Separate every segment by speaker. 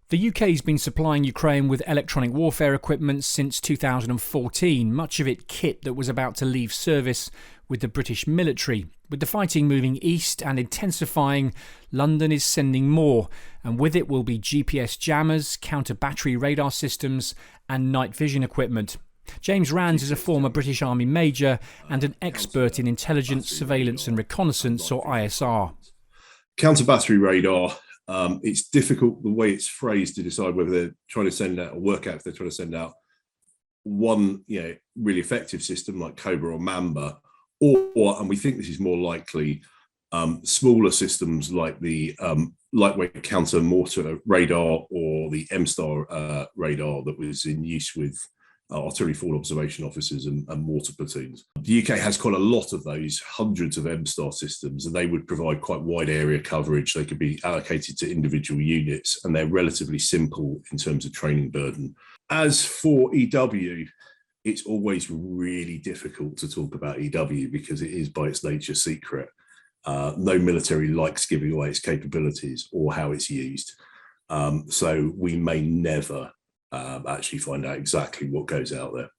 Speaker 1: The UK's been supplying Ukraine with electronic warfare equipment since 2014, much of it kit that was about to leave service with the British military. With the fighting moving east and intensifying, London is sending more, and with it will be GPS jammers, counter-battery radar systems and night vision equipment. James Rands is a former British Army major and an expert in intelligence, surveillance and reconnaissance, or ISR.
Speaker 2: Counter-battery radar, it's difficult the way it's phrased to decide whether they're trying to send out or work out if they're trying to send out one really effective system like Cobra or Mamba, or and we think this is more likely, smaller systems like the lightweight counter mortar radar or the MSTAR radar that was in use with artillery forward observation officers and mortar platoons. The UK has quite a lot of those, hundreds of MSTAR systems, and they would provide quite wide area coverage. They could be allocated to individual units, and they're relatively simple in terms of training burden. As for EW, it's always really difficult to talk about EW because it is by its nature secret. No military likes giving away its capabilities or how it's used. So we may never actually find out exactly what goes out there.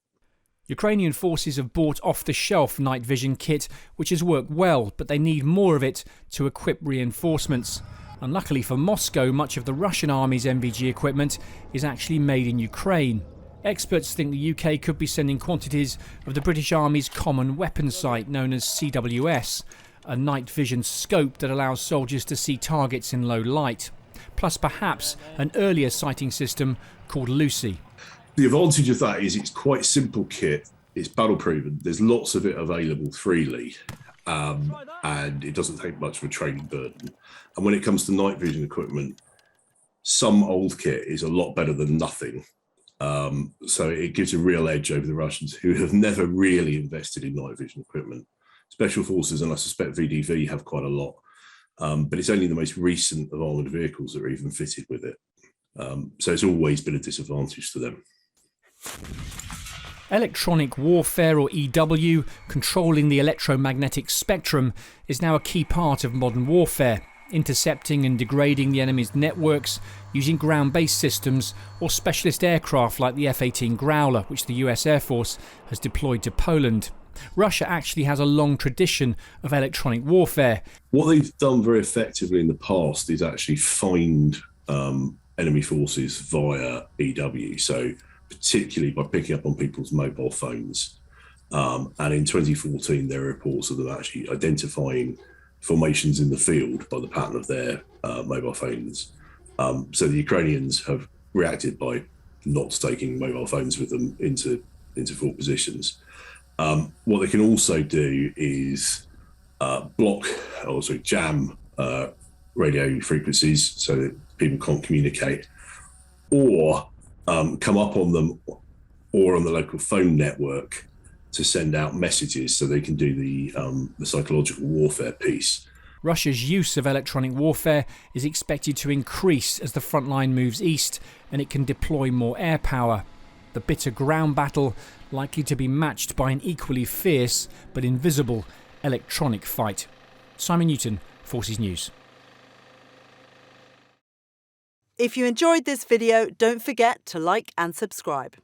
Speaker 1: Ukrainian forces have bought off-the-shelf night vision kit, which has worked well, but they need more of it to equip reinforcements. Unluckily for Moscow, much of the Russian army's NVG equipment is actually made in Ukraine. Experts think the UK could be sending quantities of the British Army's Common Weapons Sight, known as CWS, a night vision scope that allows soldiers to see targets in low light, plus perhaps an earlier sighting system called Lucy.
Speaker 2: The advantage of that is it's quite simple kit, it's battle proven, there's lots of it available freely, and it doesn't take much of a training burden. And when it comes to night vision equipment, some old kit is a lot better than nothing. So it gives a real edge over the Russians, who have never really invested in night vision equipment. Special Forces and I suspect VDV have quite a lot, but it's only the most recent of armoured vehicles that are even fitted with it. So it's always been a disadvantage to them.
Speaker 1: Electronic warfare, or EW, controlling the electromagnetic spectrum, is now a key part of modern warfare, intercepting and degrading the enemy's networks using ground-based systems or specialist aircraft like the F-18 Growler, which the US Air Force has deployed to Poland. Russia actually has a long tradition of electronic warfare.
Speaker 2: What they've done very effectively in the past is actually find enemy forces via EW, so particularly by picking up on people's mobile phones. And in 2014, there are reports of them actually identifying formations in the field by the pattern of their mobile phones. So the Ukrainians have reacted by not taking mobile phones with them into fort positions. What they can also do is jam radio frequencies so that people can't communicate, or come up on them or on the local phone network to send out messages so they can do the psychological warfare piece.
Speaker 1: Russia's use of electronic warfare is expected to increase as the front line moves east and it can deploy more air power. The bitter ground battle likely to be matched by an equally fierce but invisible electronic fight. Simon Newton, Forces News.
Speaker 3: If you enjoyed this video, don't forget to like and subscribe.